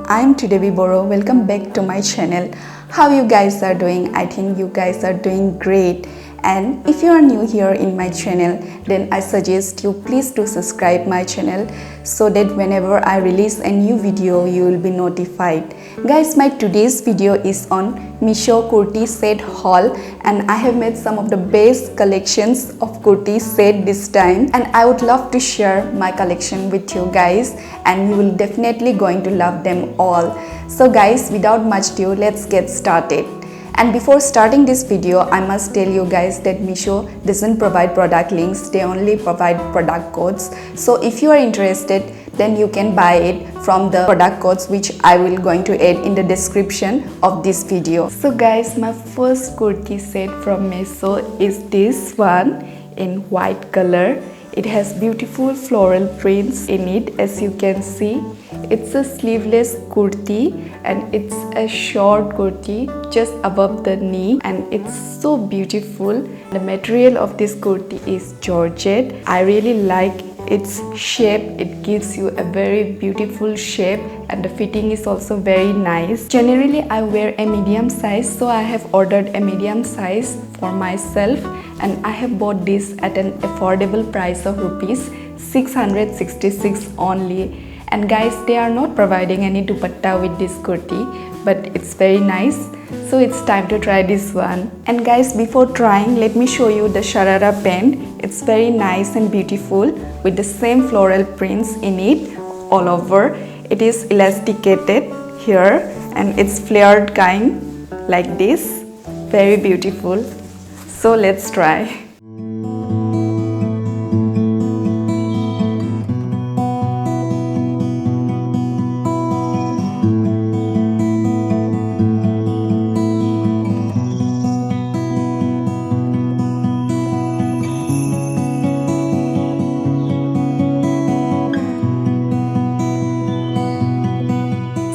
I'm Tridevi Boro. Welcome back to my channel. How you guys are doing? I think you guys are doing great. And if you are new here in my channel, then I suggest you please do subscribe my channel so that whenever I release a new video, you will be notified. Guys, my today's video is on Meesho kurti set haul, and I have made some of the best collections of kurti set this time, and I would love to share my collection with you guys, and you will definitely going to love them all. So guys, without much ado, let's get started. And before starting this video, I must tell you guys that Meesho doesn't provide product links, they only provide product codes. So if you are interested, then you can buy it from the product codes which I will going to add in the description of this video. So guys, my first kurti set from Meesho is this one in white color. It has beautiful floral prints in it, as you can see. It's a sleeveless kurti and it's a short kurti just above the knee, and it's so beautiful. The material of this kurti is georgette. I really like its shape. It gives you a very beautiful shape, and the fitting is also very nice. Generally I wear a medium size, so I have ordered a medium size for myself, and I have bought this at an affordable price of rupees 666 only. And guys, they are not providing any dupatta with this kurti, but it's very nice. So it's time to try this one. And guys, before trying, let me show you the sharara pant. It's very nice and beautiful with the same floral prints in it all over. It is elasticated here and it's flared kind like this. Very beautiful. So let's try.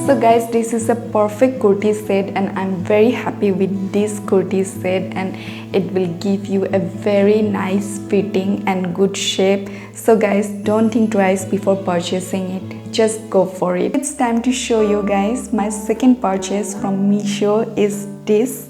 So guys, this is a perfect kurti set, and I'm very happy with this kurti set, and it will give you a very nice fitting and good shape. So guys, don't think twice before purchasing it. Just go for it. It's time to show you guys my second purchase from Meesho is this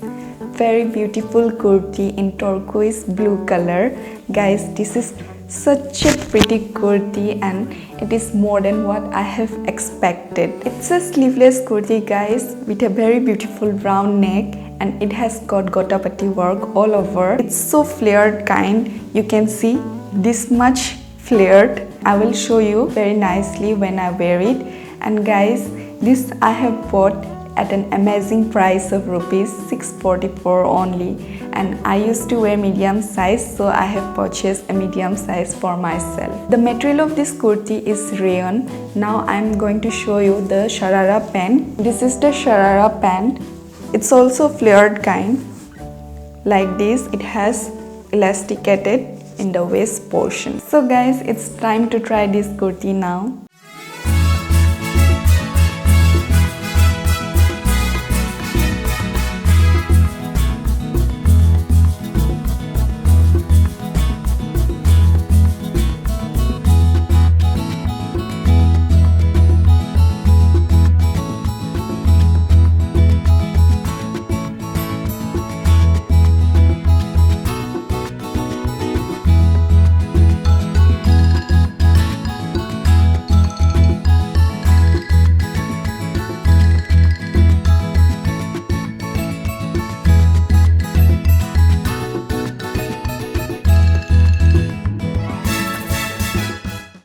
very beautiful kurti in turquoise blue color. Guys, this is such a pretty kurti and it is more than what I have expected. It's a sleeveless kurti guys with a very beautiful round neck, and it has got gotapati work all over. It's so flared kind. You can see this much flared. I will show you very nicely when I wear it. And guys, this I have bought at an amazing price of rupees 644 only, and I used to wear medium size, so I have purchased a medium size for myself. The material of this kurti is rayon. Now I am going to show you the sharara pant. This is the sharara pant. It's also flared kind like this. It has elasticated in the waist portion. So guys, it's time to try this kurti now.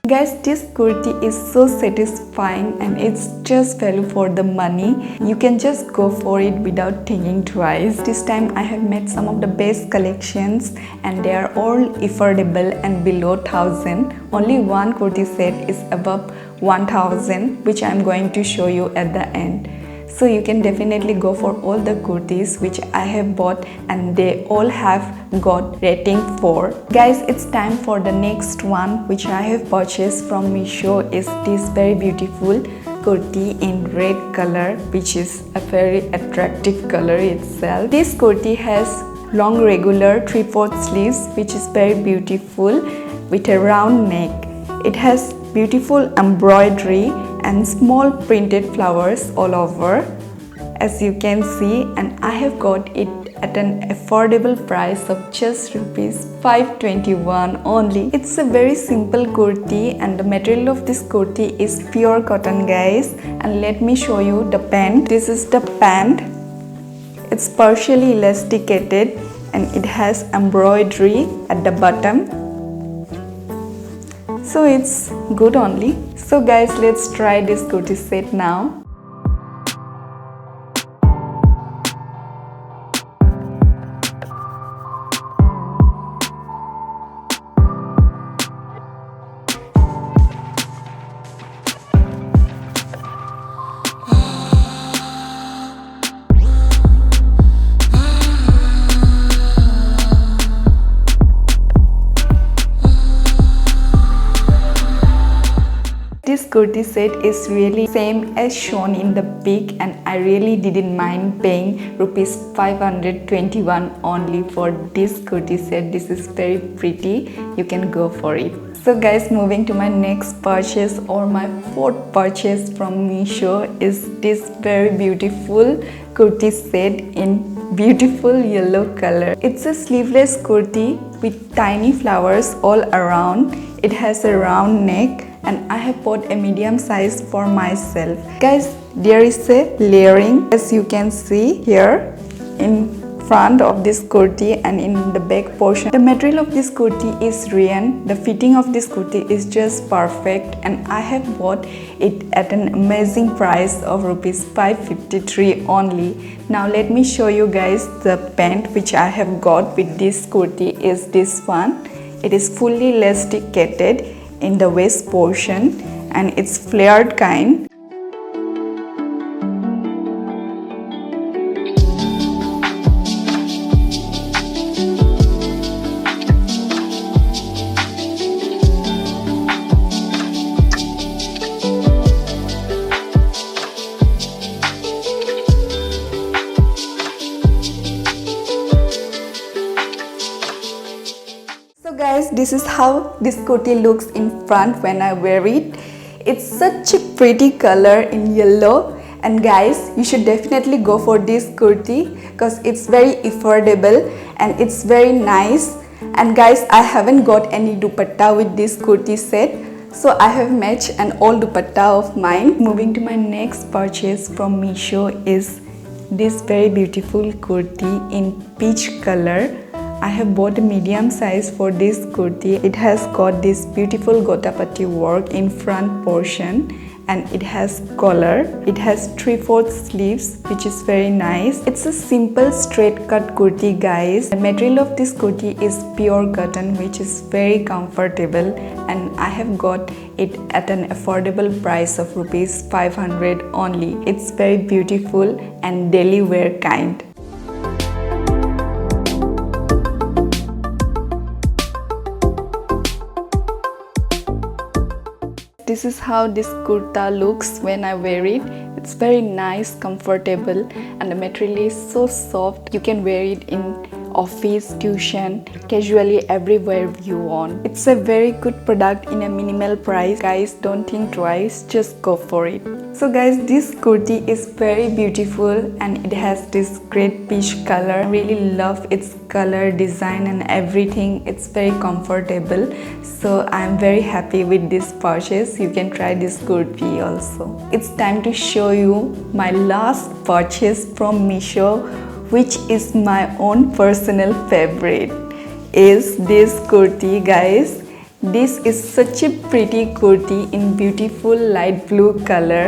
Guys, this kurti is so satisfying and it's just value for the money. You can just go for it without thinking twice. This time I have made some of the best collections, and they are all affordable and below 1000. Only one kurti set is above 1000, which I am going to show you at the end. So you can definitely go for all the kurtis which I have bought, and they all have got rating 4. Guys, it's time for the next one which I have purchased from Meesho. Is this very beautiful kurti in red color, which is a very attractive color itself. This kurti has long regular 3/4 sleeves, which is very beautiful with a round neck. It has beautiful embroidery and small printed flowers all over, as you can see, and I have got it at an affordable price of just rupees 521 only. It's a very simple kurti and the material of this kurti is pure cotton, guys. And let me show you the pant. This is the pant. It's partially elasticated and it has embroidery at the bottom. So it's good only. So guys, let's try this kurti set now. This kurti set is really same as shown in the pic, and I really didn't mind paying rupees 521 only for this kurti set. This is very pretty. You can go for it. So guys, moving to my next purchase or my fourth purchase from Meesho is this very beautiful kurti set in beautiful yellow color. It's a sleeveless kurti with tiny flowers all around. It has a round neck and I have bought a medium size for myself. Guys, there is a layering, as you can see here in front of this kurti and in the back portion. The material of this kurti is rayon. The fitting of this kurti is just perfect, and I have bought it at an amazing price of rupees 553 only. Now let me show you guys the pant which I have got with this kurti is this one. It is fully elasticated in the waist portion and it's flared kind. So guys, this is how this kurti looks in front when I wear it. It's such a pretty color in yellow, and guys, you should definitely go for this kurti because it's very affordable and it's very nice. And guys, I haven't got any dupatta with this kurti set, so I have matched an old dupatta of mine. Moving to my next purchase from Meesho is this very beautiful kurti in peach color. I have bought a medium size for this kurti. It has got this beautiful gotapati work in front portion and it has collar. It has 3/4 sleeves, which is very nice. It's a simple straight cut kurti, guys. The material of this kurti is pure cotton, which is very comfortable, and I have got it at an affordable price of rupees 500 only. It's very beautiful and daily wear kind. This is how this kurta looks when I wear it. It's very nice, comfortable, and the material is so soft. You can wear it in office, tuition, casually everywhere you want. It's a very good product in a minimal price. Guys, don't think twice, just go for it. So guys, this kurti is very beautiful and it has this great peach color. I really love its color, design and everything. It's very comfortable. So I'm very happy with this purchase. You can try this kurti also. It's time to show you my last purchase from Meesho, which is my own personal favorite, is this kurti, guys. This is such a pretty kurti in beautiful light blue color.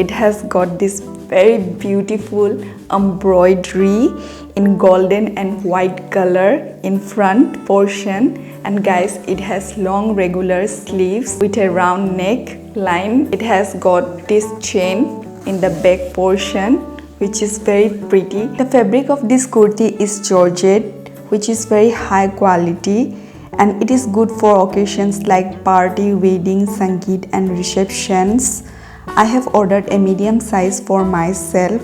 It has got this very beautiful embroidery in golden and white color in front portion, and guys, it has long regular sleeves with a round neck line. It has got this chain in the back portion, which is very pretty. The fabric of this kurti is georgette, which is very high quality, and it is good for occasions like party, wedding, sangeet and receptions. I have ordered a medium size for myself.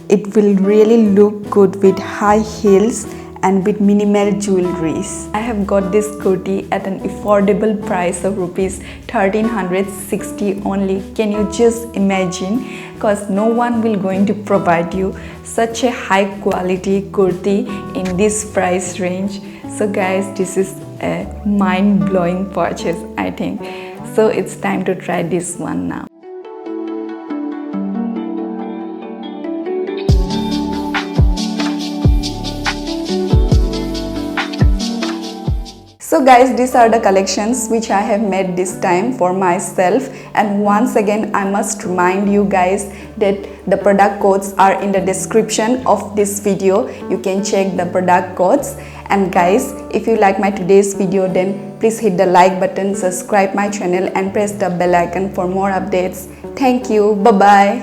It will really look good with high heels and with minimal jewelries. I have got this kurti at an affordable price of rupees 1360 only. Can you just imagine? Because no one will going to provide you such a high quality kurti in this price range. So guys, this is a mind-blowing purchase, I think. So it's time to try this one now. So guys, these are the collections which I have made this time for myself, and once again I must remind you guys that the product codes are in the description of this video. You can check the product codes. And guys, if you like my today's video, then please hit the like button, subscribe my channel and press the bell icon for more updates. Thank you. Bye bye.